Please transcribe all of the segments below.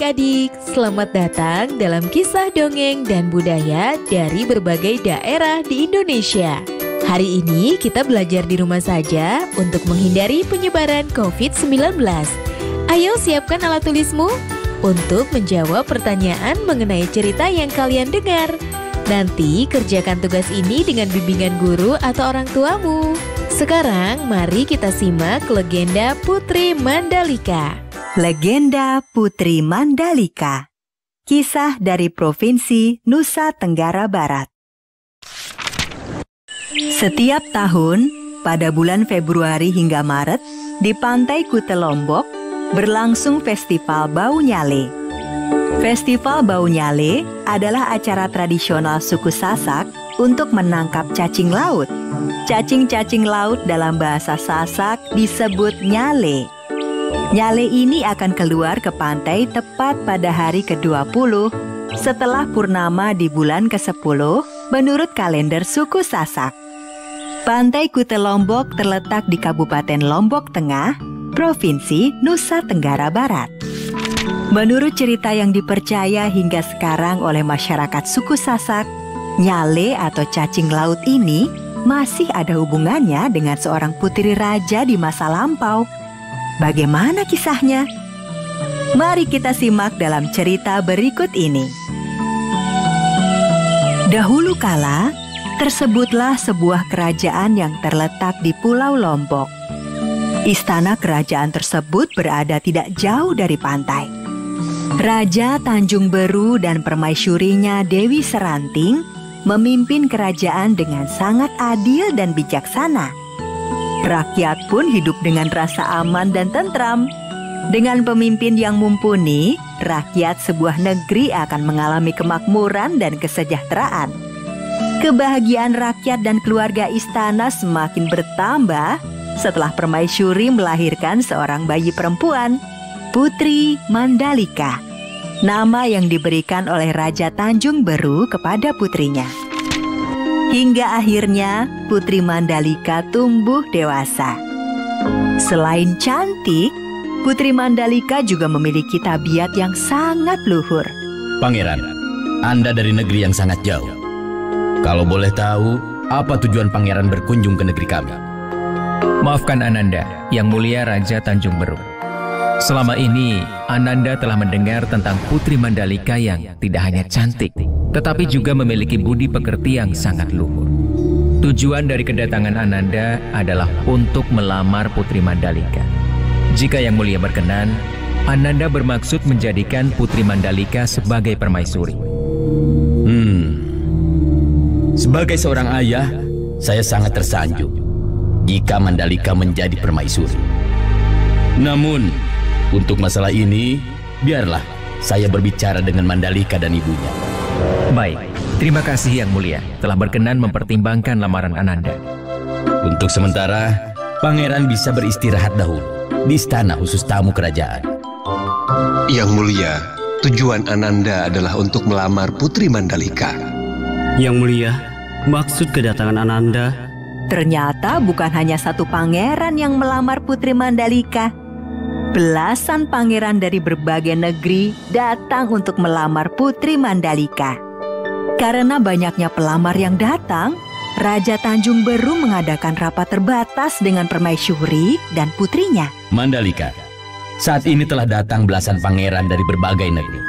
adik-adik, selamat datang dalam kisah dongeng dan budaya dari berbagai daerah di Indonesia. Hari ini kita belajar di rumah saja untuk menghindari penyebaran COVID-19. Ayo siapkan alat tulismu untuk menjawab pertanyaan mengenai cerita yang kalian dengar. Nanti kerjakan tugas ini dengan bimbingan guru atau orang tuamu. Sekarang mari kita simak legenda Putri Mandalika. Legenda Putri Mandalika. Kisah dari Provinsi Nusa Tenggara Barat. Setiap tahun, pada bulan Februari hingga Maret, di Pantai Kute Lombok, berlangsung Festival Bau Nyale. Festival Bau Nyale adalah acara tradisional suku Sasak untuk menangkap cacing laut. Cacing-cacing laut dalam bahasa Sasak disebut nyale. Nyale ini akan keluar ke pantai tepat pada hari ke-20 setelah purnama di bulan ke-10 menurut kalender suku Sasak. Pantai Kute Lombok terletak di Kabupaten Lombok Tengah, Provinsi Nusa Tenggara Barat. Menurut cerita yang dipercaya hingga sekarang oleh masyarakat suku Sasak, nyale atau cacing laut ini masih ada hubungannya dengan seorang putri raja di masa lampau. Bagaimana kisahnya? Mari kita simak dalam cerita berikut ini. Dahulu kala, tersebutlah sebuah kerajaan yang terletak di Pulau Lombok. Istana kerajaan tersebut berada tidak jauh dari pantai. Raja Tanjung Beru dan permaisurinya Dewi Seranting memimpin kerajaan dengan sangat adil dan bijaksana. Rakyat pun hidup dengan rasa aman dan tentram. Dengan pemimpin yang mumpuni, rakyat sebuah negeri akan mengalami kemakmuran dan kesejahteraan. Kebahagiaan rakyat dan keluarga istana semakin bertambah setelah permaisuri melahirkan seorang bayi perempuan, Putri Mandalika, nama yang diberikan oleh Raja Tanjung Beru kepada putrinya. Hingga akhirnya Putri Mandalika tumbuh dewasa. Selain cantik, Putri Mandalika juga memiliki tabiat yang sangat luhur. Pangeran, Anda dari negeri yang sangat jauh. Kalau boleh tahu, apa tujuan pangeran berkunjung ke negeri kami? Maafkan Ananda, Yang Mulia Raja Tanjung Beru. Selama ini, Ananda telah mendengar tentang Putri Mandalika yang tidak hanya cantik, tetapi juga memiliki budi pekerti yang sangat luhur. Tujuan dari kedatangan Ananda adalah untuk melamar Putri Mandalika. Jika Yang Mulia berkenan, Ananda bermaksud menjadikan Putri Mandalika sebagai permaisuri. Sebagai seorang ayah, saya sangat tersanjung jika Mandalika menjadi permaisuri. Namun, untuk masalah ini, biarlah saya berbicara dengan Mandalika dan ibunya. Baik, terima kasih Yang Mulia telah berkenan mempertimbangkan lamaran Ananda. Untuk sementara, pangeran bisa beristirahat dahulu di istana khusus tamu kerajaan. Yang Mulia, tujuan Ananda adalah untuk melamar Putri Mandalika. Yang Mulia, maksud kedatangan Ananda, ternyata bukan hanya satu pangeran yang melamar Putri Mandalika. Belasan pangeran dari berbagai negeri datang untuk melamar Putri Mandalika. Karena banyaknya pelamar yang datang, Raja Tanjung Beru mengadakan rapat terbatas dengan permaisuri dan putrinya. Mandalika, saat ini telah datang belasan pangeran dari berbagai negeri.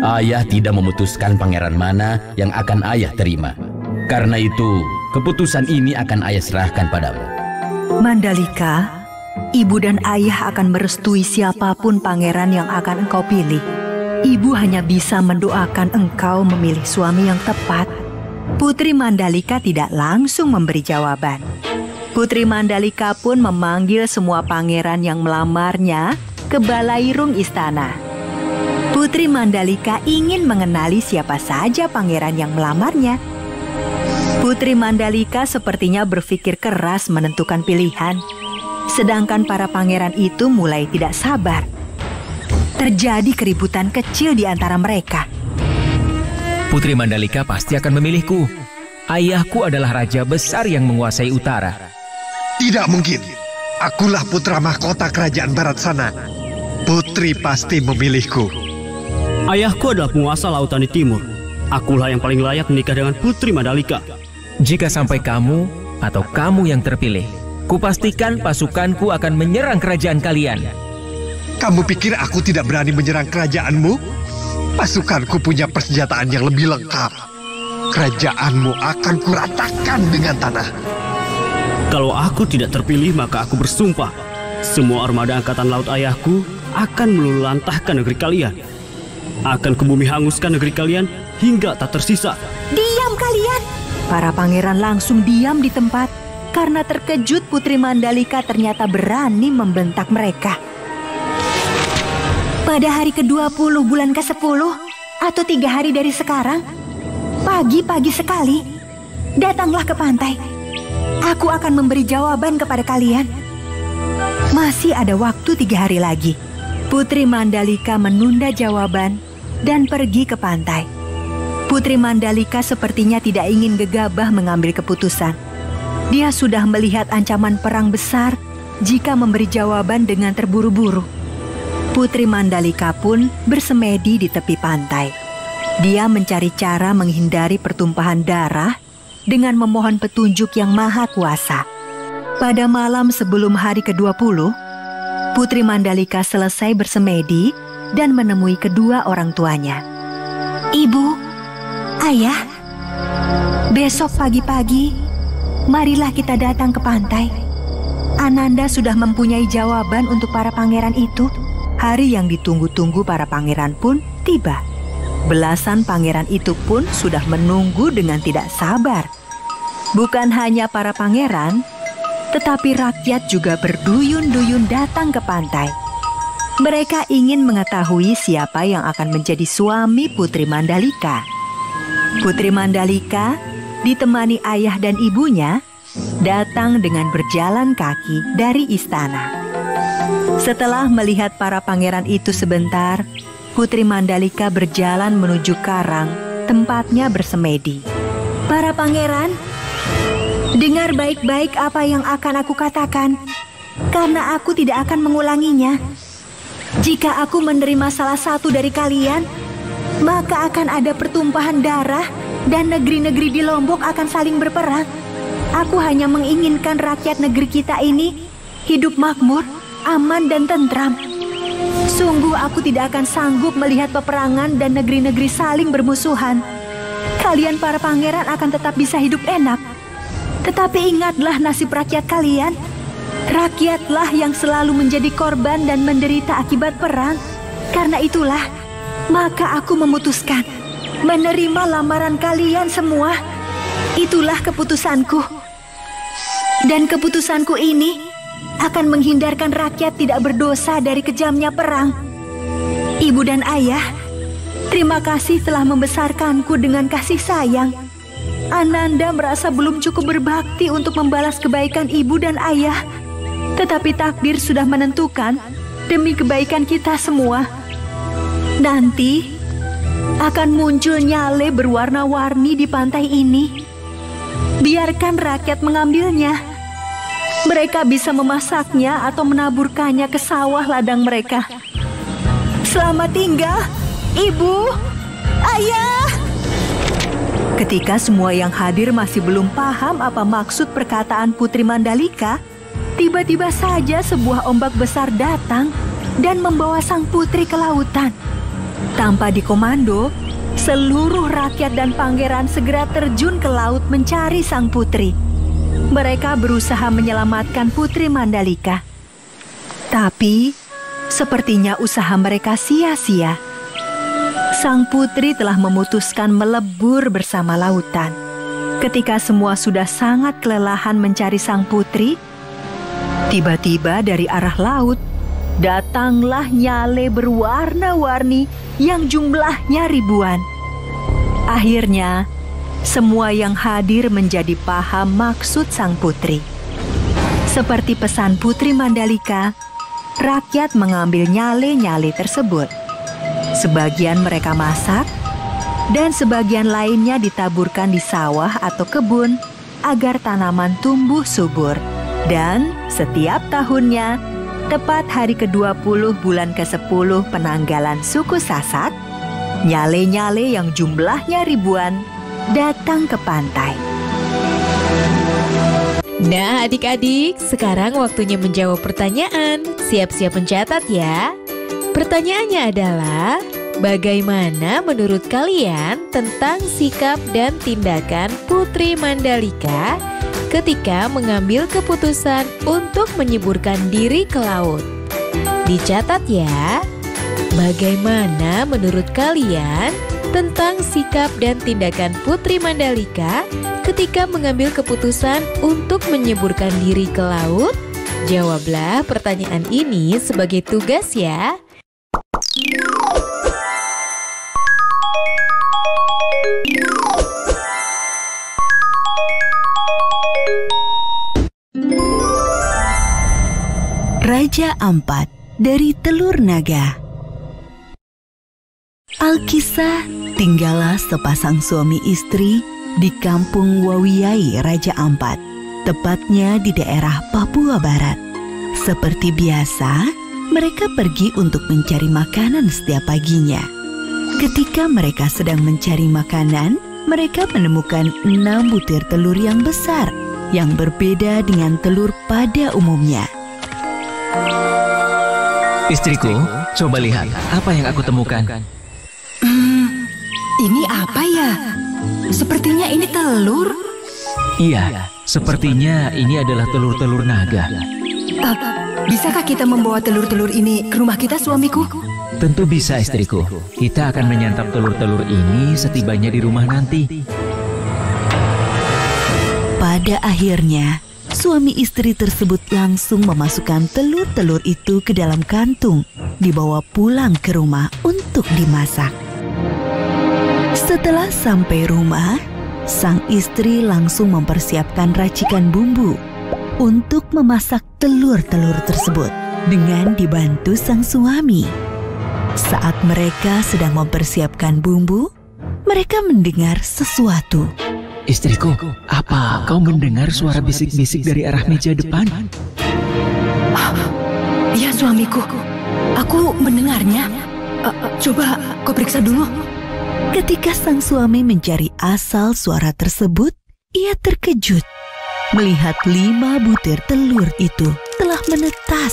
Ayah tidak memutuskan pangeran mana yang akan ayah terima. Karena itu, keputusan ini akan ayah serahkan padamu. Mandalika, ibu dan ayah akan merestui siapapun pangeran yang akan engkau pilih. Ibu hanya bisa mendoakan engkau memilih suami yang tepat. Putri Mandalika tidak langsung memberi jawaban. Putri Mandalika pun memanggil semua pangeran yang melamarnya ke balairung istana. Putri Mandalika ingin mengenali siapa saja pangeran yang melamarnya. Putri Mandalika sepertinya berpikir keras menentukan pilihan. Sedangkan para pangeran itu mulai tidak sabar. Terjadi keributan kecil di antara mereka. Putri Mandalika pasti akan memilihku. Ayahku adalah raja besar yang menguasai utara. Tidak mungkin. Akulah putra mahkota kerajaan barat sana. Putri pasti memilihku. Ayahku adalah penguasa lautan di timur. Akulah yang paling layak menikah dengan Putri Mandalika. Jika sampai kamu atau kamu yang terpilih, kupastikan pasukanku akan menyerang kerajaan kalian. Kamu pikir aku tidak berani menyerang kerajaanmu? Pasukanku punya persenjataan yang lebih lengkap. Kerajaanmu akan kuratakan dengan tanah. Kalau aku tidak terpilih, maka aku bersumpah semua armada angkatan laut ayahku akan meluluhlantahkan negeri kalian. Akan ke bumi hanguskan negeri kalian hingga tak tersisa. Diam kalian! Para pangeran langsung diam di tempat karena terkejut Putri Mandalika ternyata berani membentak mereka. Pada hari ke-20 bulan ke-10 atau 3 hari dari sekarang, pagi-pagi sekali, datanglah ke pantai. Aku akan memberi jawaban kepada kalian. Masih ada waktu 3 hari lagi. Putri Mandalika menunda jawaban dan pergi ke pantai. Putri Mandalika sepertinya tidak ingin gegabah mengambil keputusan. Dia sudah melihat ancaman perang besar jika memberi jawaban dengan terburu-buru. Putri Mandalika pun bersemedi di tepi pantai. Dia mencari cara menghindari pertumpahan darah dengan memohon petunjuk yang maha kuasa. Pada malam sebelum hari ke-20, Putri Mandalika selesai bersemedi dan menemui kedua orang tuanya. Ibu, ayah, besok pagi-pagi, marilah kita datang ke pantai. Ananda sudah mempunyai jawaban untuk para pangeran itu. Hari yang ditunggu-tunggu para pangeran pun tiba. Belasan pangeran itu pun sudah menunggu dengan tidak sabar. Bukan hanya para pangeran, tetapi rakyat juga berduyun-duyun datang ke pantai. Mereka ingin mengetahui siapa yang akan menjadi suami Putri Mandalika. Putri Mandalika ditemani ayah dan ibunya datang dengan berjalan kaki dari istana. Setelah melihat para pangeran itu sebentar, Putri Mandalika berjalan menuju karang tempatnya bersemedi. Para pangeran, dengar baik-baik apa yang akan aku katakan, karena aku tidak akan mengulanginya. Jika aku menerima salah satu dari kalian, maka akan ada pertumpahan darah dan negeri-negeri di Lombok akan saling berperang. Aku hanya menginginkan rakyat negeri kita ini hidup makmur, aman dan tentram. Sungguh aku tidak akan sanggup melihat peperangan dan negeri-negeri saling bermusuhan. Kalian para pangeran akan tetap bisa hidup enak. Tetapi ingatlah nasib rakyat kalian. Rakyatlah yang selalu menjadi korban dan menderita akibat perang. Karena itulah, maka aku memutuskan menerima lamaran kalian semua. Itulah keputusanku. Dan keputusanku ini akan menghindarkan rakyat tidak berdosa dari kejamnya perang. Ibu dan ayah, terima kasih telah membesarkanku dengan kasih sayang. Ananda merasa belum cukup berbakti untuk membalas kebaikan ibu dan ayah. Tetapi takdir sudah menentukan demi kebaikan kita semua. Nanti akan muncul nyale berwarna-warni di pantai ini. Biarkan rakyat mengambilnya. Mereka bisa memasaknya atau menaburkannya ke sawah ladang mereka. Selamat tinggal, ibu, ayah. Ketika semua yang hadir masih belum paham apa maksud perkataan Putri Mandalika, tiba-tiba saja sebuah ombak besar datang dan membawa sang putri ke lautan. Tanpa dikomando, seluruh rakyat dan pangeran segera terjun ke laut mencari sang putri. Mereka berusaha menyelamatkan Putri Mandalika. Tapi, sepertinya usaha mereka sia-sia. Sang putri telah memutuskan melebur bersama lautan. Ketika semua sudah sangat kelelahan mencari sang putri, tiba-tiba dari arah laut, datanglah nyale berwarna-warni yang jumlahnya ribuan. Akhirnya, semua yang hadir menjadi paham maksud sang putri. Seperti pesan Putri Mandalika, rakyat mengambil nyale-nyale tersebut. Sebagian mereka masak, dan sebagian lainnya ditaburkan di sawah atau kebun agar tanaman tumbuh subur. Dan setiap tahunnya, tepat hari ke-20 bulan ke-10 penanggalan suku Sasak, Nyale-nyale yang jumlahnya ribuan datang ke pantai. Nah adik-adik, sekarang waktunya menjawab pertanyaan. Siap-siap mencatat ya. Pertanyaannya adalah, bagaimana menurut kalian tentang sikap dan tindakan Putri Mandalika ketika mengambil keputusan untuk menyeburkan diri ke laut? Dicatat ya. Bagaimana menurut kalian tentang sikap dan tindakan Putri Mandalika ketika mengambil keputusan untuk menyeburkan diri ke laut? Jawablah pertanyaan ini sebagai tugas ya. Raja Ampat dari Telur Naga. Alkisah, tinggallah sepasang suami istri di kampung Wawiyai Raja Ampat, tepatnya di daerah Papua Barat. Seperti biasa, mereka pergi untuk mencari makanan setiap paginya. Ketika mereka sedang mencari makanan, mereka menemukan 6 butir telur yang besar, yang berbeda dengan telur pada umumnya. Istriku, coba lihat apa yang aku temukan. Ini apa ya? Sepertinya ini telur. Iya, sepertinya ini adalah telur-telur naga. Bisakah kita membawa telur-telur ini ke rumah kita, suamiku? Tentu bisa, istriku. Kita akan menyantap telur-telur ini setibanya di rumah nanti. Pada akhirnya, suami istri tersebut langsung memasukkan telur-telur itu ke dalam kantung, dibawa pulang ke rumah untuk dimasak. Setelah sampai rumah, sang istri langsung mempersiapkan racikan bumbu untuk memasak telur-telur tersebut dengan dibantu sang suami. Saat mereka sedang mempersiapkan bumbu, mereka mendengar sesuatu. Istriku, apa kau mendengar suara bisik-bisik dari arah meja depan? Iya, suamiku. Aku mendengarnya. Coba kau periksa dulu. Ketika sang suami mencari asal suara tersebut, ia terkejut melihat 5 butir telur itu telah menetas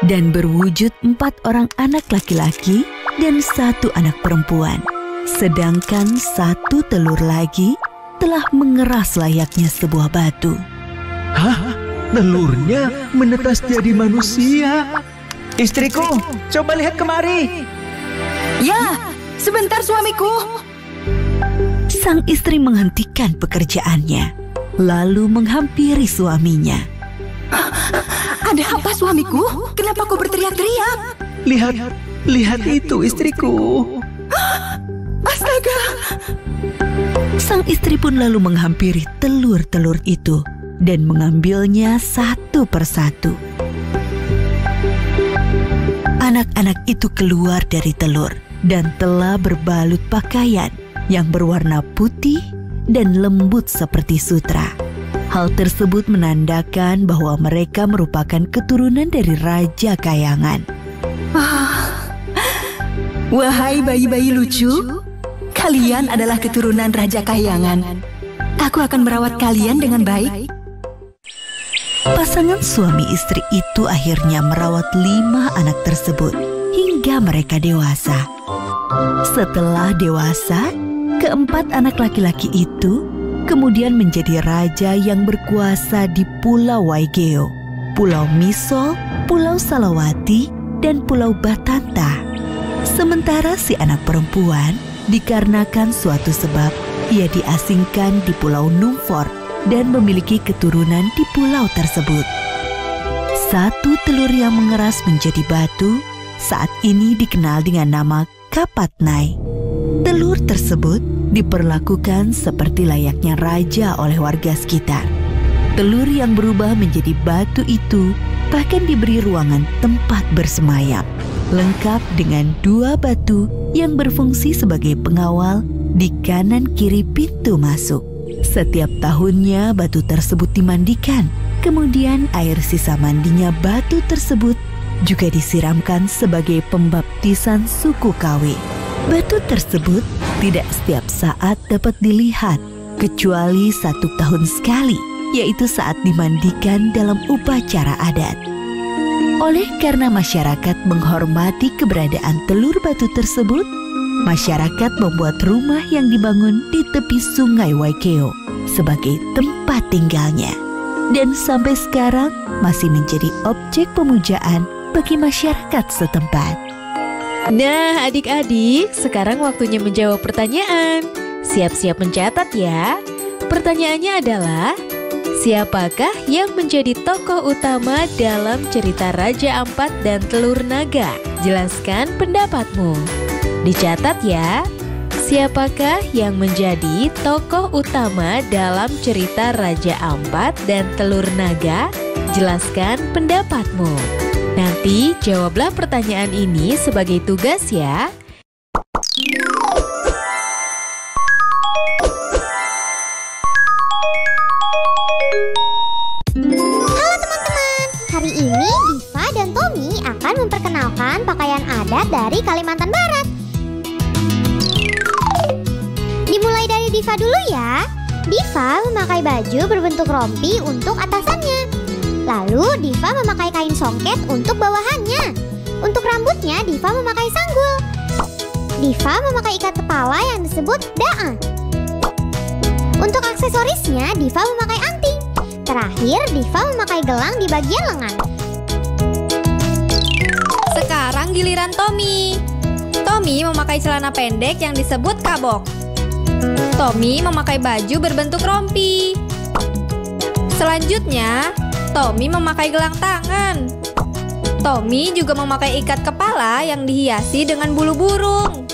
dan berwujud 4 orang anak laki-laki dan 1 anak perempuan. Sedangkan 1 telur lagi telah mengeras layaknya sebuah batu. Hah? Telurnya menetas jadi manusia? Istriku, coba lihat kemari. Ya, sebentar suamiku. Sang istri menghentikan pekerjaannya, lalu menghampiri suaminya. Ada apa suamiku? Kenapa kau berteriak-teriak? Lihat itu istriku. Astaga! Sang istri pun lalu menghampiri telur-telur itu dan mengambilnya satu persatu. Anak-anak itu keluar dari telur dan telah berbalut pakaian yang berwarna putih dan lembut seperti sutra. Hal tersebut menandakan bahwa mereka merupakan keturunan dari Raja Kayangan. Wahai bayi-bayi lucu, kalian adalah keturunan Raja Kayangan. Aku akan merawat kalian dengan baik. Pasangan suami istri itu akhirnya merawat 5 anak tersebut hingga mereka dewasa. Setelah dewasa, keempat anak laki-laki itu kemudian menjadi raja yang berkuasa di Pulau Waigeo, Pulau Misol, Pulau Salawati, dan Pulau Batanta. Sementara si anak perempuan, dikarenakan suatu sebab, ia diasingkan di Pulau Numfor dan memiliki keturunan di pulau tersebut. 1 telur yang mengeras menjadi batu saat ini dikenal dengan nama Kapatnai. Telur tersebut diperlakukan seperti layaknya raja oleh warga sekitar. Telur yang berubah menjadi batu itu bahkan diberi ruangan tempat bersemayam, lengkap dengan 2 batu yang berfungsi sebagai pengawal di kanan kiri pintu masuk. Setiap tahunnya batu tersebut dimandikan, kemudian air sisa mandinya batu tersebut juga disiramkan sebagai pembaptisan suku Kawi. Batu tersebut tidak setiap saat dapat dilihat, kecuali 1 tahun sekali, yaitu saat dimandikan dalam upacara adat. Oleh karena masyarakat menghormati keberadaan telur batu tersebut, masyarakat membuat rumah yang dibangun di tepi sungai Waikeo sebagai tempat tinggalnya. Dan sampai sekarang masih menjadi objek pemujaan bagi masyarakat setempat. Nah, adik-adik, sekarang waktunya menjawab pertanyaan. Siap-siap mencatat ya. Pertanyaannya adalah, siapakah yang menjadi tokoh utama dalam cerita Raja Ampat dan Telur Naga? Jelaskan pendapatmu. Dicatat ya. Siapakah yang menjadi tokoh utama dalam cerita Raja Ampat dan Telur Naga? Jelaskan pendapatmu. Nanti jawablah pertanyaan ini sebagai tugas ya. Halo teman-teman, hari ini Diva dan Tommy akan memperkenalkan pakaian adat dari Kalimantan Barat. Dimulai dari Diva dulu ya. Diva memakai baju berbentuk rompi untuk atasannya. Lalu Diva memakai kain songket untuk bawahannya. Untuk rambutnya Diva memakai sanggul. Diva memakai ikat kepala yang disebut da'a. Untuk aksesorisnya Diva memakai anting. Terakhir Diva memakai gelang di bagian lengan. Sekarang giliran Tommy. Tommy memakai celana pendek yang disebut kabok. Tommy memakai baju berbentuk rompi. Selanjutnya Tommy memakai gelang tangan. Tommy juga memakai ikat kepala yang dihiasi dengan bulu burung.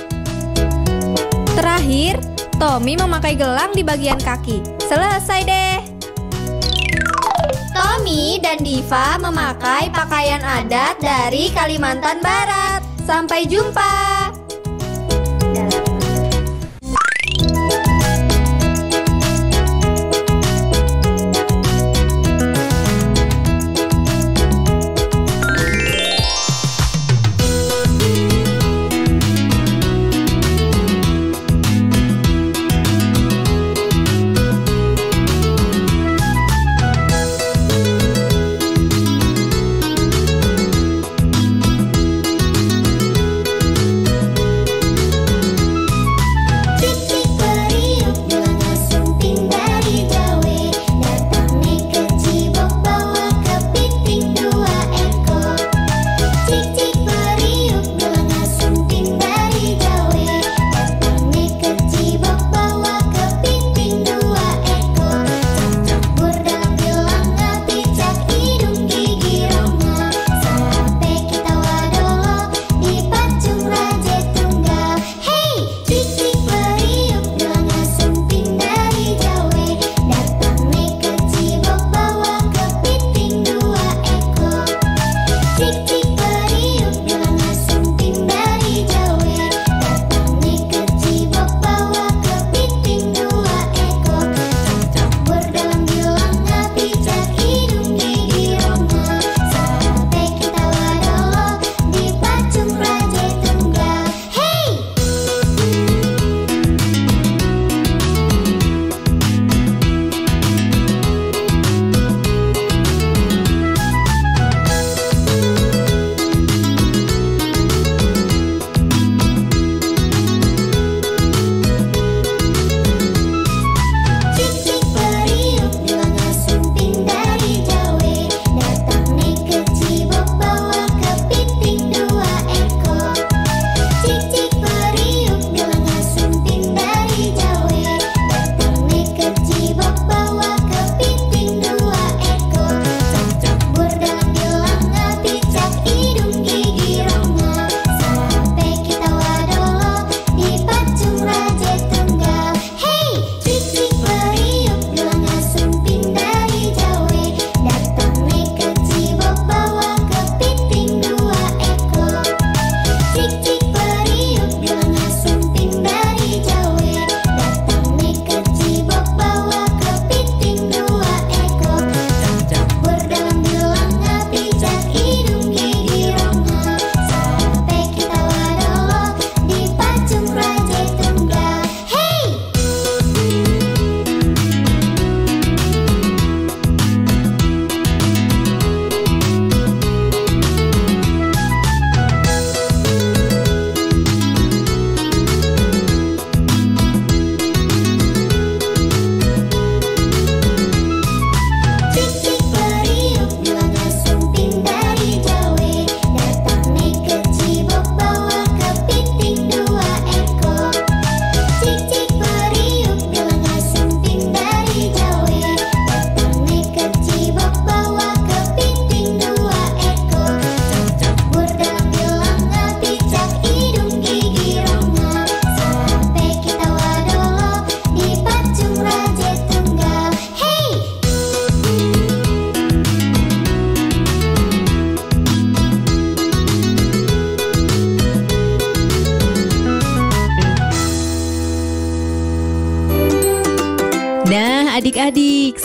Terakhir, Tommy memakai gelang di bagian kaki. Selesai deh. Tommy dan Diva memakai pakaian adat dari Kalimantan Barat. Sampai jumpa.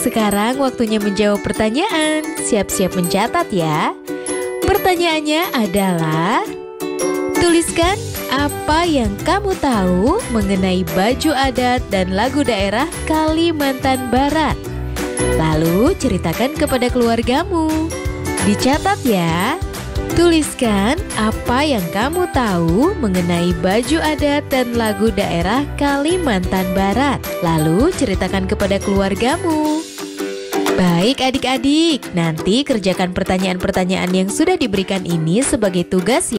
sekarang waktunya menjawab pertanyaan. Siap-siap mencatat ya. Pertanyaannya adalah, tuliskan apa yang kamu tahu mengenai baju adat dan lagu daerah Kalimantan Barat. Lalu ceritakan kepada keluargamu. Dicatat ya. Tuliskan apa yang kamu tahu mengenai baju adat dan lagu daerah Kalimantan Barat. Lalu ceritakan kepada keluargamu. Baik adik-adik, nanti kerjakan pertanyaan-pertanyaan yang sudah diberikan ini sebagai tugas